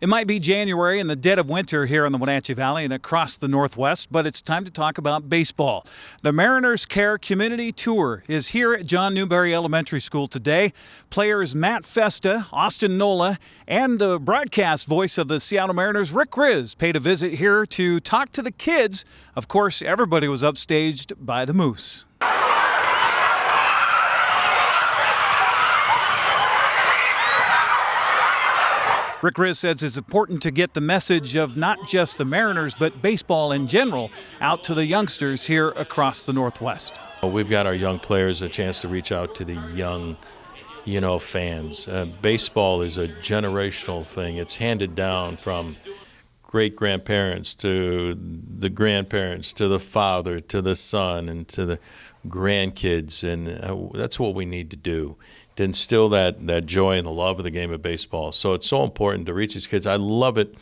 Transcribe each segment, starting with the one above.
It might be January in the dead of winter here in the Wenatchee Valley and across the Northwest, but it's time to talk about baseball. The Mariners Care Community Tour is here at John Newbery Elementary School today. Players Matt Festa, Austin Nola, and the broadcast voice of the Seattle Mariners, Rick Rizzs, paid a visit here to talk to the kids. Of course, everybody was upstaged by the Moose. Rick Rizzs says it's important to get the message of not just the Mariners, but baseball in general out to the youngsters here across the Northwest. We've got our young players a chance to reach out to the young, fans. Baseball is a generational thing. It's handed down from great-grandparents to the grandparents to the father to the son and to the grandkids, and that's what we need to do, to instill that joy and the love of the game of baseball. So it's so important to reach these kids. I love it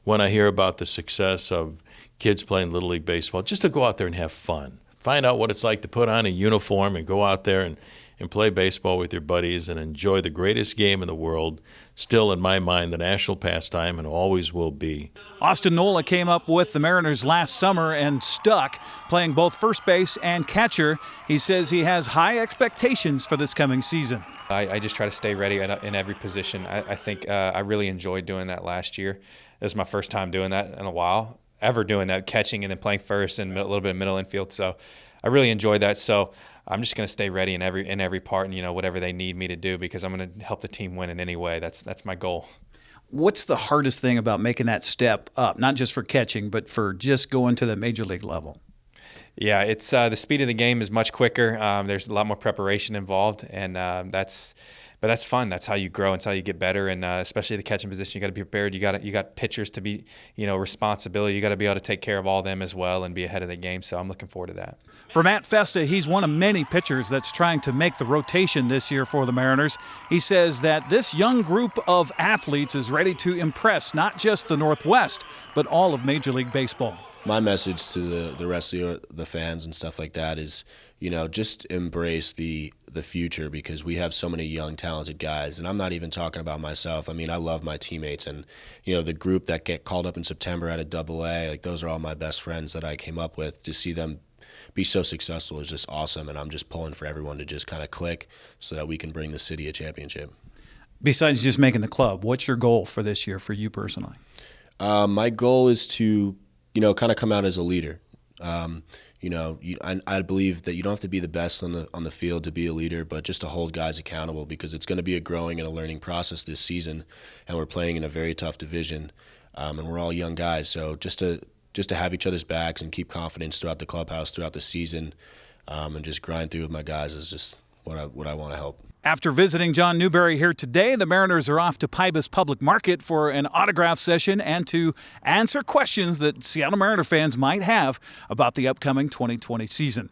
when I hear about the success of kids playing Little League Baseball, just to go out there and have fun. Find out what it's like to put on a uniform and go out there and play baseball with your buddies and enjoy the greatest game in the world, still in my mind the national pastime, and always will be. Austin Nola came up with the Mariners last summer and stuck, playing both first base and catcher. He says he has high expectations for this coming season. I just try to stay ready in every position. I think I really enjoyed doing that last year. It was my first time doing that in a while, ever doing that, catching and then playing first and a little bit of middle infield. So I really enjoyed that. So I'm just going to stay ready in every part, and whatever they need me to do, because I'm going to help the team win in any way. That's my goal. What's the hardest thing about making that step up, not just for catching, but for just going to the major league level? Yeah, it's the speed of the game is much quicker. There's a lot more preparation involved, and that's fun. That's how you grow. It's how you get better, and especially the catching position, you got to be prepared. You got pitchers to be, responsibility. You got to be able to take care of all them as well and be ahead of the game. So I'm looking forward to that. For Matt Festa, he's one of many pitchers that's trying to make the rotation this year for the Mariners. He says that this young group of athletes is ready to impress not just the Northwest, but all of Major League Baseball. My message to the rest of the fans and stuff like that is, just embrace the future, because we have so many young, talented guys. And I'm not even talking about myself. I mean, I love my teammates, and, the group that get called up in September out of AA, like, those are all my best friends that I came up with. To see them be so successful is just awesome, and I'm just pulling for everyone to just kind of click so that we can bring the city a championship. Besides just making the club, what's your goal for this year for you personally? My goal is to kind of come out as a leader. I believe that you don't have to be the best on the field to be a leader, but just to hold guys accountable, because it's going to be a growing and a learning process this season, and we're playing in a very tough division, and we're all young guys. So just to have each other's backs and keep confidence throughout the clubhouse, throughout the season, and just grind through with my guys is just what I want to help. After visiting John Newbery here today, the Mariners are off to Pybus Public Market for an autograph session and to answer questions that Seattle Mariner fans might have about the upcoming 2020 season.